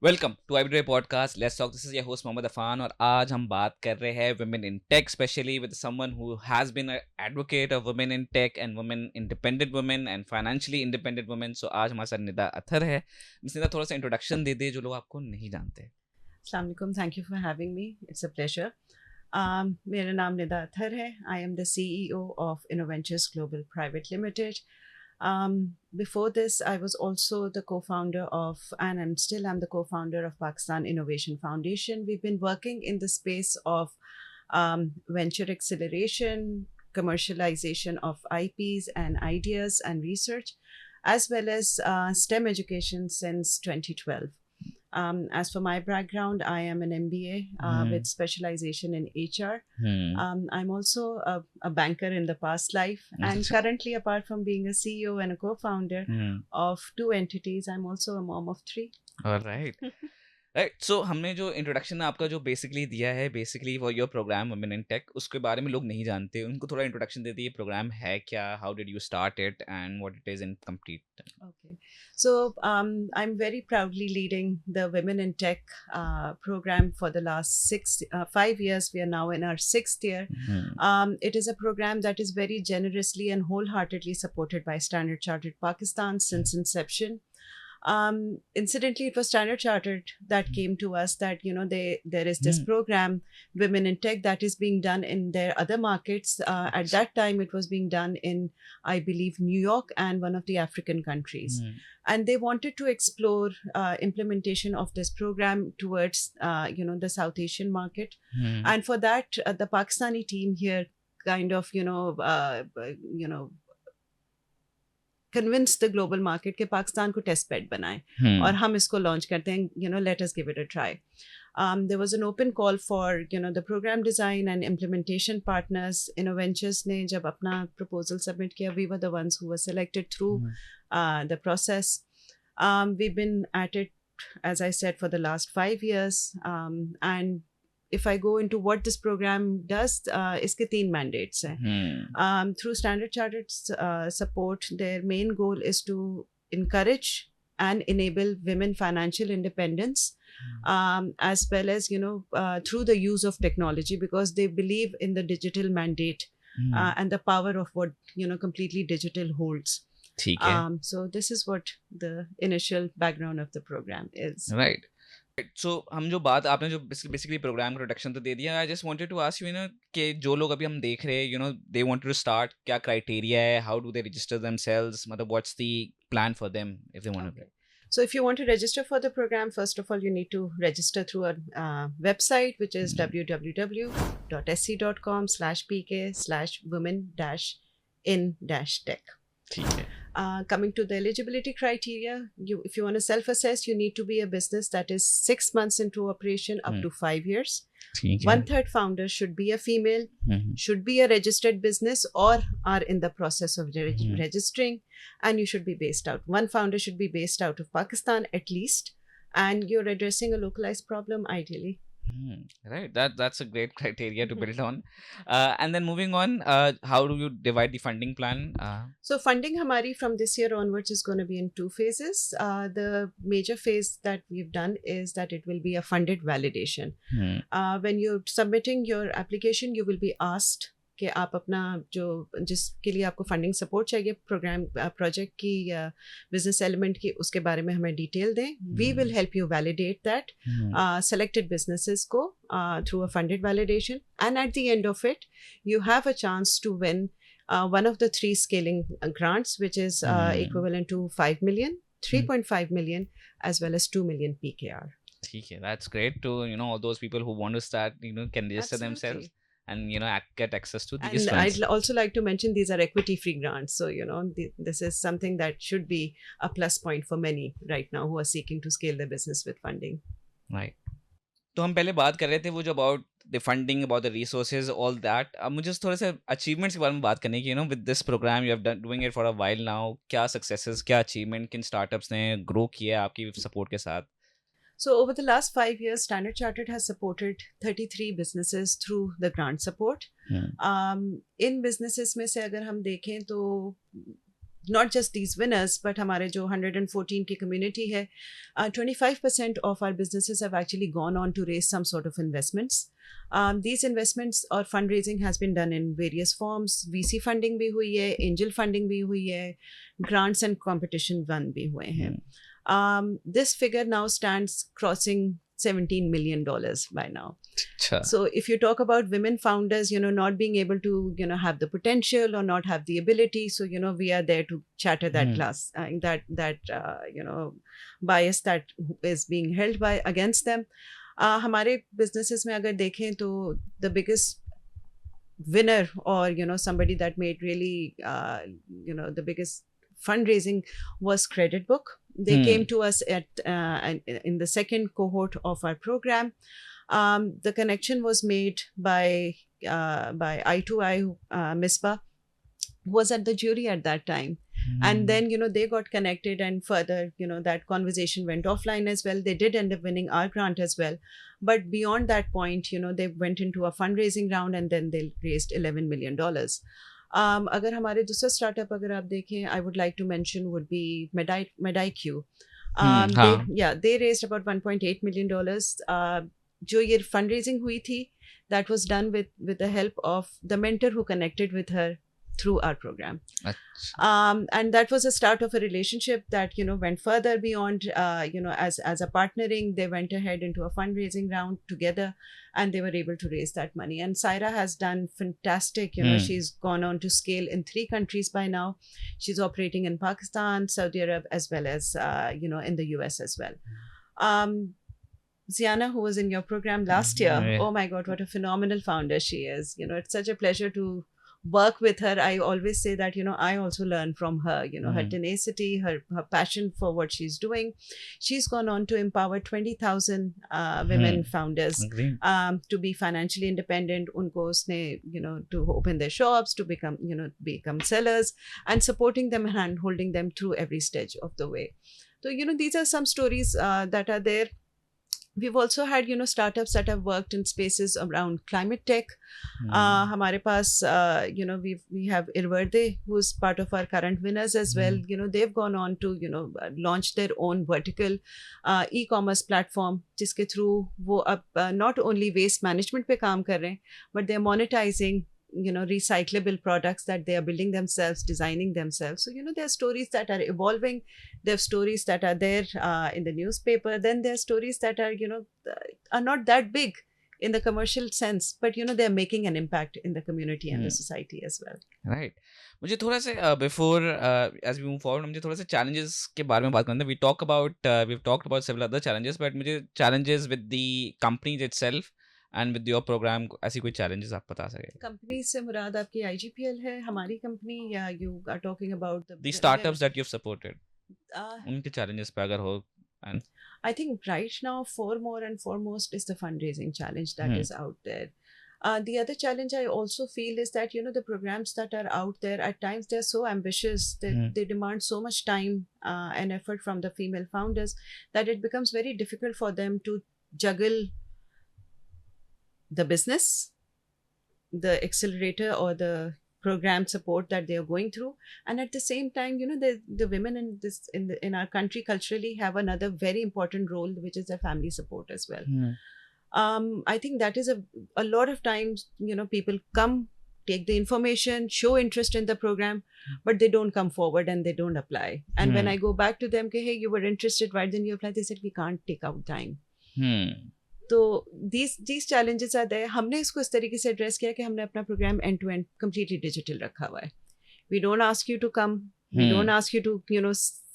Welcome to IBA podcast let's talk. This is your host Mohammad Afan और आज हम बात कर रहे हैं women in tech, specially with someone who has been a advocate of women in tech and women independent women and financially independent women. So आज हमारे साथ निदा अथर है. मिस निदा, थोड़ा सा इंट्रोडक्शन दे दे जो लोग आपको नहीं जानते. Assalamu alaikum. Thank you for having me. It's a pleasure. मेरा नाम निदा अथर है. I am the CEO of InnoVentures Global Private Limited. Before this, I was also the co-founder of, and I'm the co-founder of Pakistan Innovation Foundation. We've been working in the space of venture acceleration, commercialization of IPs and ideas and research, as well as STEM education since 2012. As for my background, I am an MBA with specialization in HR. I'm also a banker in the past life, and currently, apart from being a CEO and a co-founder of 2 entities, I'm also a mom of 3. All right. Right. So हमने जो introduction आपका जो basically दिया है, basically for your program women in tech, उसके बारे में लोग नहीं जानते. उनको थोड़ा इंट्रोडक्शन दे दिए. प्रोग्राम है क्या, how did you start it and what it is in complete. Okay. So I'm very proudly leading the Women in Tech program for the last 5 years. We are now in our 6th year. It is a program that is very generously and wholeheartedly supported by Standard Chartered Pakistan since inception. Incidentally, it was Standard Chartered that came to us that, there is this program, Women in Tech, that is being done in their other markets. At that time, it was being done in, I believe, New York and one of the African countries. And they wanted to explore implementation of this program towards, the South Asian market. And for that, the Pakistani team here kind of, convince the global market कि पाकिस्तान को test bed बनाएं और हम इसको launch करते हैं, let us give it a try. There was an open call for the program design and implementation partners. InnoVentures ने जब अपना proposal submit किया, we were the ones who were selected through the process. We've been at it, as I said, for the last 5 years. And if I go into what this program does, इसके 3 mandates हैं. Through Standard Chartered support, their main goal is to encourage and enable women financial independence, as well as, through the use of technology, because they believe in the digital mandate and the power of what, completely digital holds. ठीक है. So this is what the initial background of the program is. Right. सो हम जो बात आपने जो basically programme का introduction तो दे दिया. I just wanted to ask you कि जो लोग अभी हम देख रहे हैं, दे वांट टू स्टार्ट, क्या क्राइटेरिया है, how do they register themselves, मतलब what's the plan for them if they want to. So if you want to register for the program, first of all, you need to register through our website, which is www.sc.com/pk/women-in-tech. ठीक है. Coming to the eligibility criteria, if you want to self-assess, you need to be a business that is 6 months into operation up to 5 years. 1/3 founder should be a female, should be a registered business or are in the process of registering, and you should be based out. One founder should be based out of Pakistan at least, and you're addressing a localized problem ideally. Right, that's a great criteria to build on. And then moving on, how do you divide the funding plan? So funding hamari from this year onwards is going to be in 2 phases. The major phase that we've done is that it will be a funded validation. When you're submitting your application, you will be asked कि आप अपना जिसके लिए आपको funding support चाहिए, programme project की या business element की, उसके बारे में हमें डिटेल दें. We will help you validate that selected businesses को through a funded validation, and at the end of it you have a chance to win one of the 3 scaling grants, which is equivalent to 5 million, 3.5 million, as well as 2 million PKR. ठीक है, that's great to all those people who want to start, can register themselves and get access to these and funds. I'd also like to mention these are equity free grants, so this is something that should be a plus point for many right now who are seeking to scale their business with funding. Right. तो हम पहले बात कर रहे थे वो जो about the funding, about the resources, all that. अब मुझे थोड़े से अचीवमेंट्स के बारे में बात करनी है. With this program you have done doing it for a while now. क्या सक्सेसेस, क्या अचीवमेंट, किन स्टार्टअप्स ने ग्रो किया आपकी सपोर्ट के साथ? So over the last 5 years, Standard Chartered has supported 33 businesses through the grant support. In businesses में से अगर हम देखें तो not just these winners, but हमारे जो 114 की community है, 25% of our businesses have actually gone on to raise some sort of investments. These investments or fundraising has been done in various forms. VC funding भी हुई है, angel funding भी हुई है, grants and competition one भी हुए हैं. This figure now stands crossing $17 million by now. So if you talk about women founders, not being able to, have the potential or not have the ability, so, we are there to shatter that glass, bias that is being held by against them. हमारे businesses में अगर देखें तो the biggest winner or, somebody that made really, the biggest fundraising was Credit Book. They came to us in the second cohort of our program. The connection was made by I2I, Misbah, who was at the jury at that time. And then, they got connected, and further, that conversation went offline as well. They did end up winning our grant as well. But beyond that point, they went into a fundraising round, and then they raised $11 million. अगर हमारे दूसरा startup अगर आप देखें, I would like to mention would be MedIQ. They raised about $1.8 million. जो ये fundraising हुई थी, that was done with the help of the mentor who connected with her through our program. And that was a start of a relationship that, went further beyond, as a partnering. They went ahead into a fundraising round together, and they were able to raise that money. And Saira has done fantastic. She's gone on to scale in 3 countries by now. She's operating in Pakistan, Saudi Arabia, as well as, in the US as well. Ziana, who was in your program last year, oh my God, what a phenomenal founder she is. It's such a pleasure to work with her. I always say that, I also learn from her, her tenacity, her passion for what she's doing. She's gone on to empower 20,000 women founders to be financially independent. Unko usne, to open their shops, to become sellers, and supporting them and holding them through every stage of the way. So, these are some stories that are there. We've also had, startups that have worked in spaces around climate tech. हमारे पास, we have Irverde, who's part of our current winners as well. They've gone on to, launch their own vertical e-commerce platform, जिसके through वो अब not only waste management पे काम कर रहे हैं, but they're monetizing, recyclable products that they are building themselves, designing themselves. So, there are stories that are evolving. There are stories that are there in the newspaper. Then there are stories that are, are not that big in the commercial sense, but, they're making an impact in the community and the society as well. Right. मुझे थोड़ा से before as we move forward, मुझे थोड़ा से challenges के बारे में बात करना है. We've talked about several other challenges, but मुझे challenges with the companies itself and with your program, ऐसी कोई challenges आप बता सके? Companies से मुराद आपकी IGPL है, हमारी company, या you are talking about the startups that you've supported? उनके challenges पे अगर हो. And I think right now foremost is the fundraising challenge that is out there. The other challenge I also feel is that, the programs that are out there, at times they're so ambitious, they demand so much time and effort from the female founders that it becomes very difficult for them to juggle the business, the accelerator or the program support that they are going through, and at the same time, the women in our country culturally have another very important role, which is their family support as well. I think that is a lot of times, people come, take the information, show interest in the program, but they don't come forward and they don't apply. And when I go back to them, hey, you were interested, why didn't you apply? They said, we can't take out time. तो these challenges are there. हमने इसको इस तरीके से address किया कि हमने अपना program end to end completely digital रखा हुआ है. We don't ask you to come. We don't ask you to,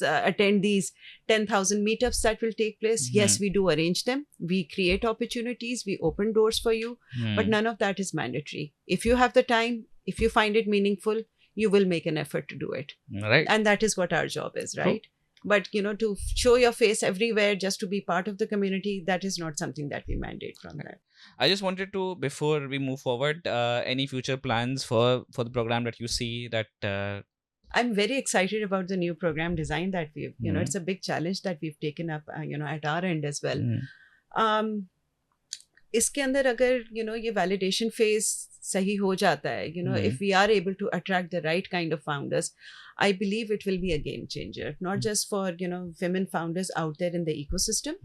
attend these 10,000 meetups that will take place. Yes, we do arrange them. We create opportunities. We open doors for you. But none of that is mandatory. If you have the time, if you find it meaningful, you will make an effort to do it. Right. And that is what our job is, right? Cool. But, to show your face everywhere just to be part of the community, that is not something that we mandate from that. I just wanted to, before we move forward, any future plans for the program that you see that... I'm very excited about the new program design that we've, it's a big challenge that we've taken up, at our end as well. इसके अंदर अगर, ये validation phase सही हो जाता है, if we are able to attract the right kind of founders, I believe it will be a game changer, not just for women founders out there in the ecosystem,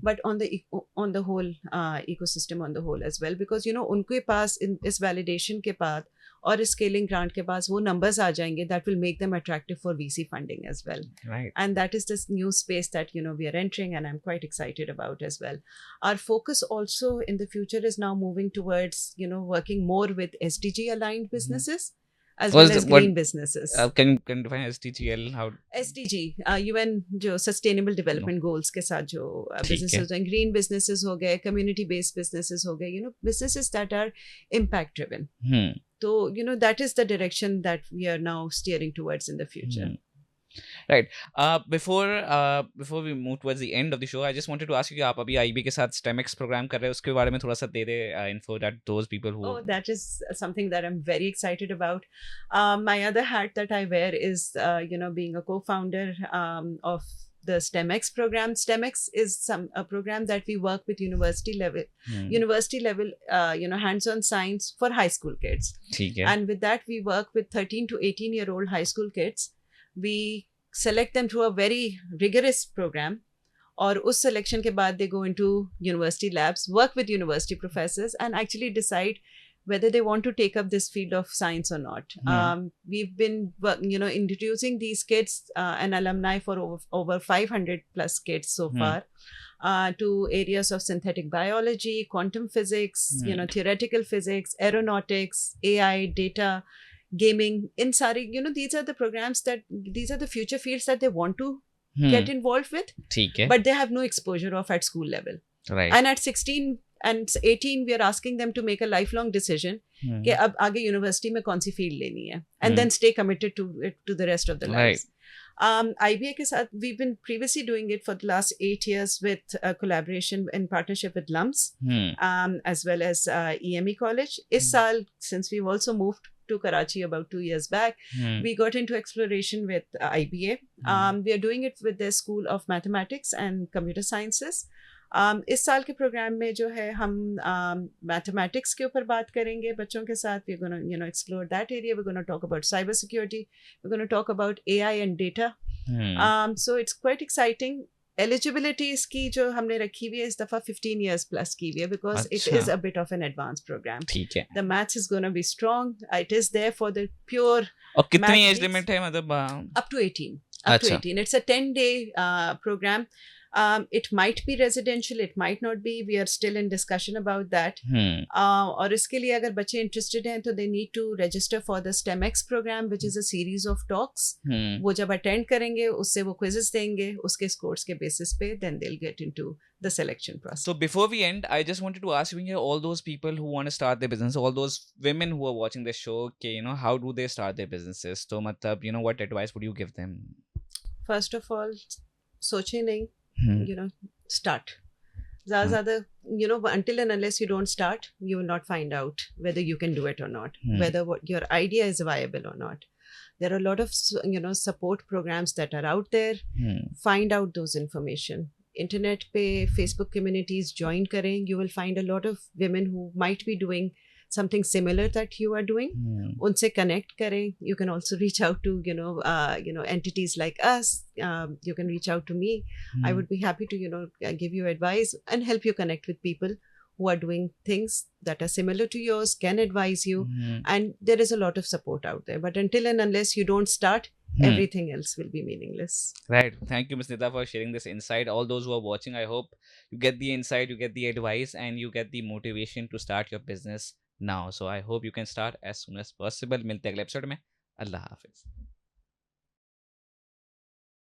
but on the whole ecosystem on the whole as well, because उनके पास इस validation के बाद और scaling grant के पास वो numbers आ जाएंगे that will make them attractive for VC funding as well. Right. And that is this new space that we are entering, and I'm quite excited about as well. Our focus also in the future is now moving towards working more with SDG aligned businesses. As well as green businesses. Can you define SDGL? How? SDG, UN जो Sustainable Development Goals के साथ जो businesses हैं, green businesses हो गए, community based businesses हो गए, businesses that are impact driven. So that is the direction that we are now steering towards in the future. Right. Before we move towards the end of the show, I just wanted to ask you कि आप अभी IB के साथ StemX program कर रहे हैं, उसके बारे में थोड़ा सा दे दे info that those people who. Oh, that is something that I'm very excited about. My other hat that I wear is being a co-founder of the StemX program. StemX is a program that we work with university level hands-on science for high school kids. ठीक है. And with that we work with 13 to 18-year-old high school kids. We select them through a very rigorous program, और उस selection के बाद they go into university labs, work with university professors, and actually decide whether they want to take up this field of science or not. We've been introducing these kids and alumni for over 500 plus kids so far to areas of synthetic biology, quantum physics, theoretical physics, aeronautics, AI, data, gaming. In sari, these are the programs these are the future fields that they want to get involved with. But they have no exposure of at school level. Right. And at 16 and 18 we are asking them to make a lifelong decision कि अब आगे university में कौन सी field लेनी है, and then stay committed to it to the rest of the lives. IBA के साथ we've been previously doing it for the last 8 years with a collaboration in partnership with LUMS as well as EME College. इस साल, since we've also moved to Karachi about 2 years back, we got into exploration with IBA. We are doing it with the School of Mathematics and Computer Sciences. इस साल के programme में जो है हम mathematics के ऊपर बात करेंगे बच्चों के साथ. we're going to explore that area. We're going to talk about cyber security. We're going to talk about AI and data. So it's quite exciting. Eligibility इसकी जो हमने रखी हुई है इस दफ़ा 15 years plus की हुई है, because it is a bit of an advanced program. ठीक है. The maths is going to be strong. It is there for the pure. और कितनी एज लिमिट है मतलब? Up to 18. Up to 18. It's a 10-day program. It might be residential, it might not be. We are still in discussion about that. और इसके लिए अगर बच्चे interested हैं तो they need to register for the StemX program, which is a series of talks. वो जब attend करेंगे उससे वो quizzes देंगे, उसके scores के basis पे then they'll get into the selection process. So before we end, I just wanted to ask you, all those people who want to start their business, all those women who are watching this show, how do they start their businesses? So matlab, what advice would you give them? First of all, सोचे नहीं, start. Until and unless you don't start, you will not find out whether you can do it or not, whether your idea is viable or not. There are a lot of support programs that are out there. Find out those information. Internet pe, Facebook communities join करें. You will find a lot of women who might be doing something similar that you are doing. उनसे connect करें. You can also reach out to entities like us. You can reach out to me. I would be happy to give you advice and help you connect with people who are doing things that are similar to yours, can advise you, and there is a lot of support out there. But until and unless you don't start, everything else will be meaningless. Right. Thank you, Ms. Nida, for sharing this insight. All those who are watching, I hope you get the insight, you get the advice, and you get the motivation to start your business now. So I hope you can start as soon as possible. मिलते हैं अगले episode में. अल्लाह हाफिज.